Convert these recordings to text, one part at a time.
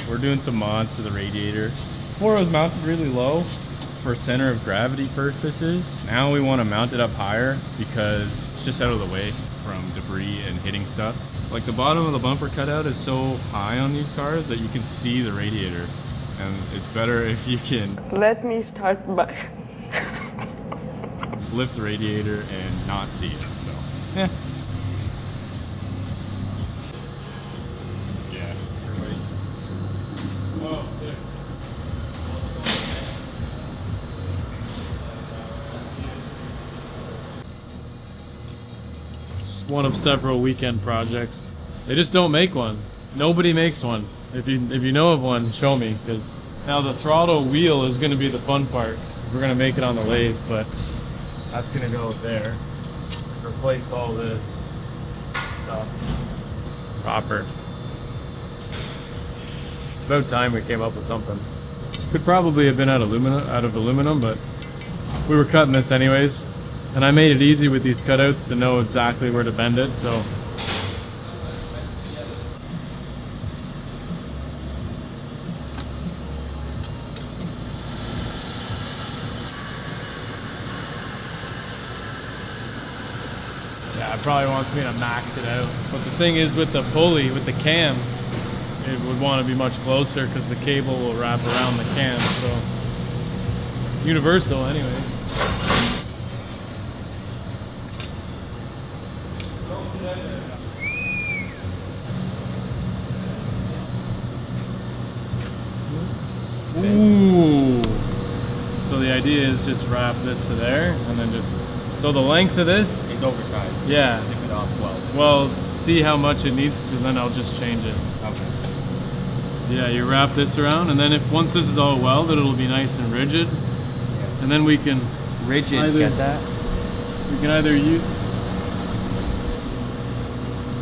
we're doing some mods to the radiator. Before it was mounted really low for center of gravity purposes. Now we want to mount it up higher because it's just out of the way from debris and hitting stuff. Like the bottom of the bumper cutout is so high on these cars that you can see the radiator. And it's better if you can let me start by lift the radiator and not see it. So, yeah. Yeah. Everybody. Whoa, sick. It's one of several weekend projects. They just don't make one. Nobody makes one. If you know of one, show me, because now the throttle wheel is going to be the fun part. We're going to make it on the lathe, but that's going to go there. Replace all this stuff. Proper. It's about time we came up with something. Could probably have been out of aluminum, but we were cutting this anyways. And I made it easy with these cutouts to know exactly where to bend it, so. Yeah, it probably wants me to max it out. But the thing is with the pulley, with the cam, it would want to be much closer because the cable will wrap around the cam, so. Universal anyway. Ooh. So the idea is just wrap this to there and then just, so the length of this is oversized. Yeah. Zip it off well. Well, see how much it needs to, then I'll just change it. Okay. Yeah, you wrap this around and then if once this is all welded, it'll be nice and rigid. Yeah. And then we can get that? We can either use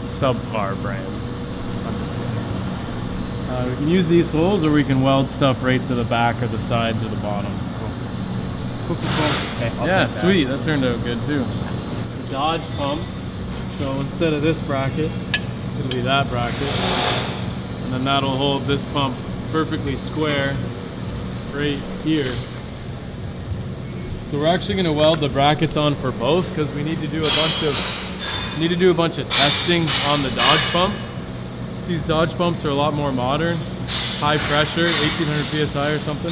subpar brand. We can use these holes or we can weld stuff right to the back or the sides or the bottom. Cool. Okay, yeah, sweet. That turned out good too. Dodge pump. So instead of this bracket, it'll be that bracket. And then that'll hold this pump perfectly square right here. So we're actually going to weld the brackets on for both because we need to do a bunch of testing on the Dodge pump. These Dodge pumps are a lot more modern, high pressure, 1800 psi or something,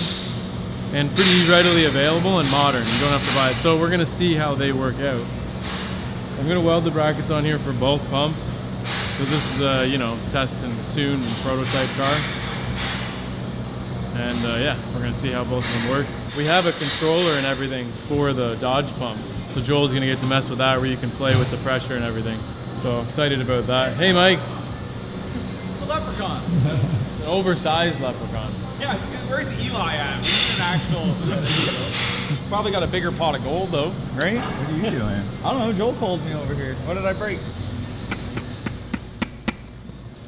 and pretty readily available and modern. You don't have to buy it. So we're going to see how they work out. I'm going to weld the brackets on here for both pumps because this is a, you know, test and tune and prototype car. And yeah, we're going to see how both of them work. We have a controller and everything for the Dodge pump. So Joel's going to get to mess with that where you can play with the pressure and everything. So excited about that. Hey, Mike. Leprechaun. An oversized leprechaun. Yeah, where's Eli at? We need an actual. Probably got a bigger pot of gold though, right? What are you doing? I don't know. Joel called me over here. What did I break?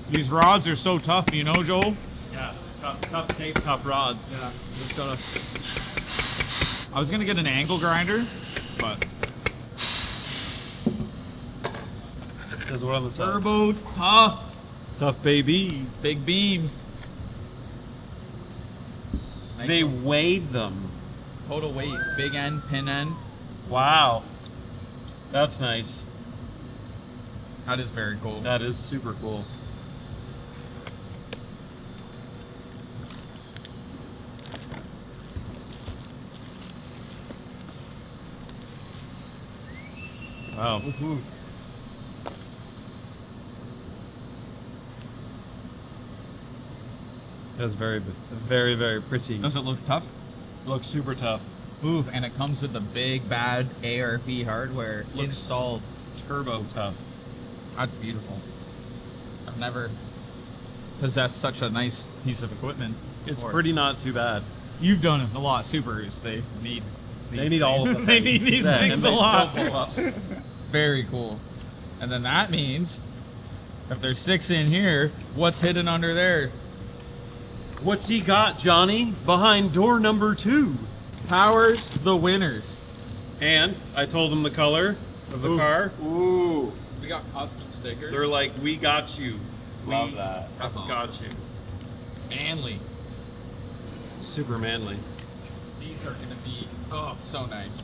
These rods are so tough, you know, Joel? Yeah, tough tape, tough rods. Yeah, just gotta. I was gonna get an angle grinder, but. There's one on the side. Turbo tough. Tough baby. Big beams. Nice. They weighed them. Total weight. Big end, pin end. Wow. That's nice. That is very cool. That is super cool. Wow. Woohoo. That's very, very pretty. Does it look tough? It looks super tough. Oof, and it comes with the big bad ARP hardware installed. Turbo tough. That's beautiful. I've never possessed such a nice piece of equipment. It's pretty not too bad. You've done a lot. Supers, they need all of them. They need these things a lot. Pull up. Very cool. And then that means if there's 6 in here, what's hidden under there? What's he got, Johnny? Behind door number 2. Powers the winners. And I told him the color of the car. Ooh. We got custom stickers. They're like, we got you. Love that. That's awesome. Got you. Manley. Super manly. These are gonna be so nice.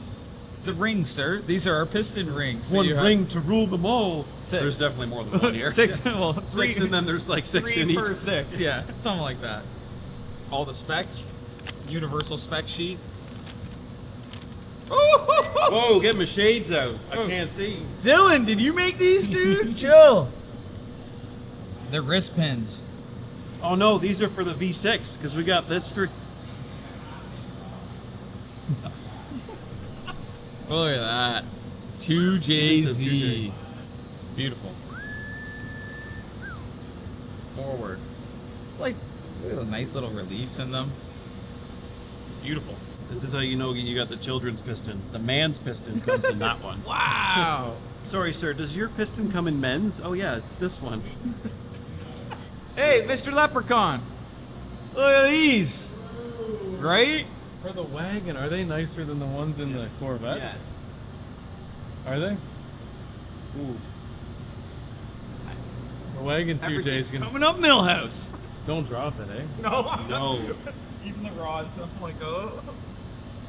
The rings, sir. These are our piston rings. So One you have ring to rule them all. 6. There's definitely more than one here. 6. Well, 6, and then there's like 6 in 3 each. per 6. Yeah, something like that. All the specs, universal spec sheet. Whoa, get my shades out. I can't see. Dylan, did you make these, dude? Chill. They're wrist pins. Oh no, these are for the V6 because we got this through. Look at that. 2JZ. This is 2J. Beautiful. Forward. Like, look at the nice little reliefs in them. Beautiful. This is how you know you got the children's piston. The man's piston comes in that one. Wow. Sorry, sir. Does your piston come in men's? Oh yeah, it's this one. Hey, Mr. Leprechaun. Look at these. Right? For the wagon, are they nicer than the ones in the Corvette? Yes. Are they? Ooh. Nice. The wagon 2J's gonna. Coming up, Millhouse. Don't drop it, eh? No, I'm No. not. Even the rods, I'm like, oh.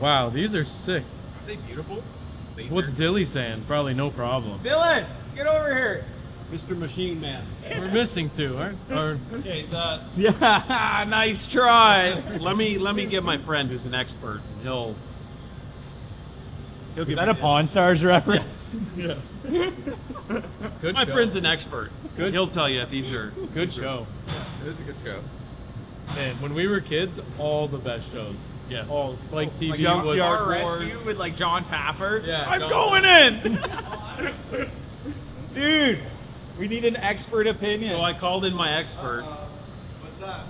Wow, these are sick. Are they beautiful? What's Dilly saying? Probably no problem. Dylan, get over here. Mr. Machine Man. We're missing 2, aren't? Or Okay, Yeah, nice try. let me get my friend who's an expert. He'll Is give that me a Pawn Stars reference? yeah. Good My show. friend's an expert. Good. He'll tell you if these are Good show. It was a good show. Man, when we were kids, all the best shows. Yes. All Spike TV Jump was. Yard Car Wars. Rescue with like John Taffer. Yeah, I'm John- going in. Dude, we need an expert opinion. So I called in my expert. What's that?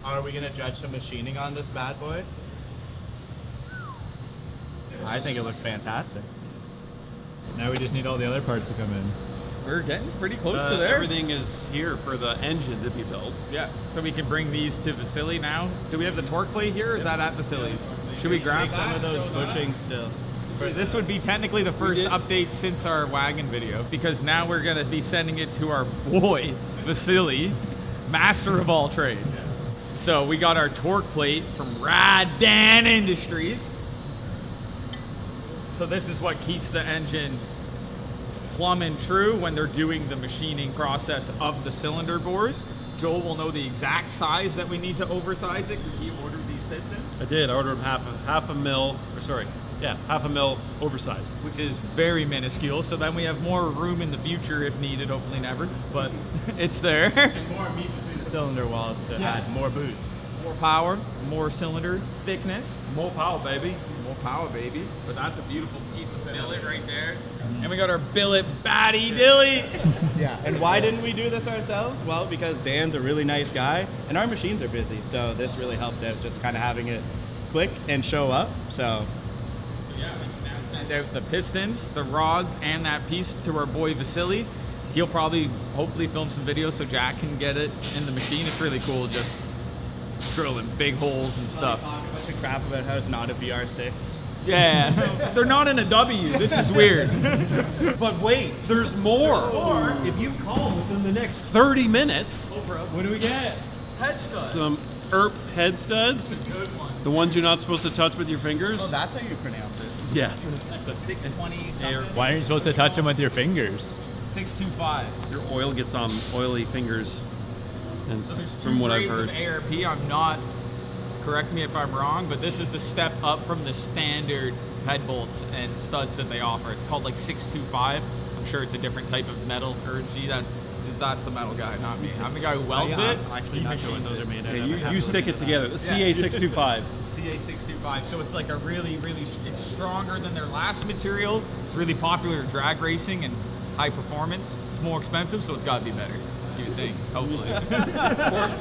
Are we gonna judge the machining on this bad boy? I think it looks fantastic. Now we just need all the other parts to come in. We're getting pretty close to there. Everything is here for the engine to be built. Yeah, so we can bring these to Vasily now. Do we have the torque plate here, or is that at Vasily's? Should we grab Make some of those bushings still. This would be technically the first did- update since our wagon video, because now we're going to be sending it to our boy, Vasily, master of all trades. So we got our torque plate from Radan Industries. So this is what keeps the engine plumb and true when they're doing the machining process of the cylinder bores. Joel will know the exact size that we need to oversize it because he ordered these pistons, I did. I ordered them half a mil oversized. which is very minuscule. So then we have more room in the future if needed, hopefully never, but it's there. And more meat between the cylinder walls to add more boost. More power, more cylinder thickness. More power, baby. More power, baby. But that's a beautiful piece of billet right there. And we got our billet batty dilly. Yeah, and why didn't we do this ourselves? Well, because Dan's a really nice guy, and our machines are busy, so this really helped out, just kind of having it click and show up, so. So yeah, we can now send out the pistons, the rods, and that piece to our boy Vasily. He'll probably, hopefully film some videos so Jack can get it in the machine. It's really cool just drilling big holes and stuff. Talk about the crap about how it's not a VR6. Yeah, they're not in a W. This is weird. But wait, there's more. If you call within the next 30 minutes, What do we get? some ERP head studs. Good ones. The ones you're not supposed to touch with your fingers. Oh, that's how you pronounce it. Yeah. The 620 something. Why aren't you supposed to touch them with your fingers? 625. Your oil gets on oily fingers. And So there's two from what I've grades heard. of ARP. I'm not, correct me if I'm wrong, but this is the step up from the standard head bolts and studs that they offer. It's called like 625. I'm sure it's a different type of metal. That's the metal guy, not me. I'm the guy who welds it. I'm actually not sure what those are made out of. Yeah, you stick it together. The CA625. CA625. So it's like a really, it's stronger than their last material. It's really popular in drag racing and high performance. It's more expensive, so it's got to be better. You would think, hopefully.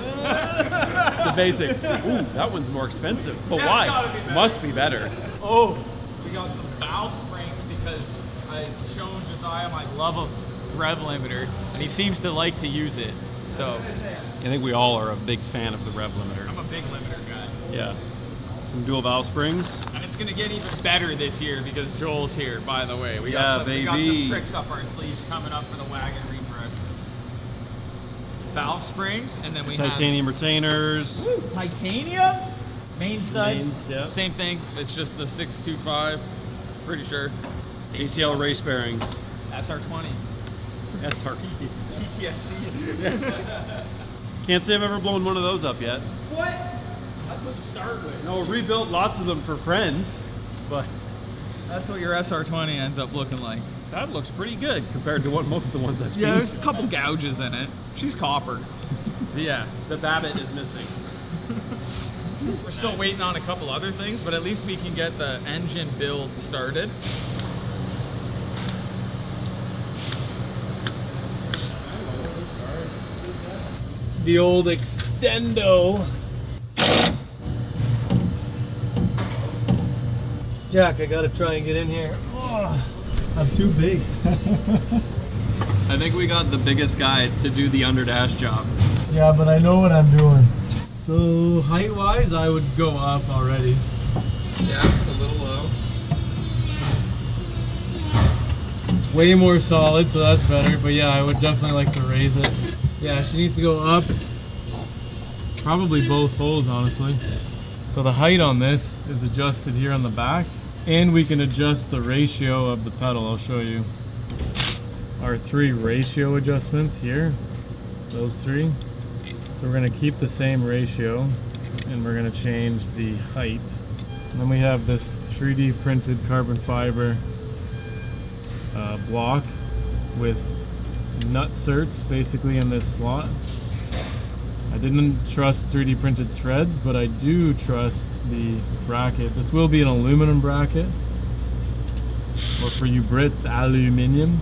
It's a basic. Ooh, that one's more expensive. But That's why? gotta be better. Must be better. Oh, we got some valve springs because I've shown Josiah my love of rev limiter, and he seems to like to use it. So I think we all are a big fan of the rev limiter. I'm a big limiter guy. Yeah. Some dual valve springs. And it's gonna get even better this year because Joel's here, by the way. We Yeah, got some baby. tricks up our sleeves coming up for the wagon refresh. Valve valve springs, and then we Titanium retainers. have titanium main studs. Mains, yeah. Same thing. It's just the 625. Pretty sure. ACL race bearings. SR20. SR. PTSD. Can't say I've ever blown one of those up yet. What? That's what you start with. No, rebuilt lots of them for friends, but That's what your SR20 ends up looking like. that looks pretty good compared to what most of the ones I've seen. Yeah, there's a couple gouges in it. She's copper. Yeah, the Babbitt is missing. We're still waiting on a couple other things, but at least we can get the engine build started. The old extendo. Jack, I gotta try and get in here. Oh, I'm too big. I think we got the biggest guy to do the underdash job. Yeah, but I know what I'm doing. So height-wise, I would go up already. Yeah, it's a little low. Way more solid, so that's better. But yeah, I would definitely like to raise it. Yeah, she needs to go up. Probably both holes, honestly. So the height on this is adjusted here on the back, and we can adjust the ratio of the pedal. I'll show you our 3 ratio adjustments here. Those 3. So we're going to keep the same ratio, and we're going to change the height. And then we have this 3D printed carbon fiber block with nut certs basically in this slot. I didn't trust 3D printed threads, but I do trust the bracket. This will be an aluminum bracket, or for you Brits, aluminium.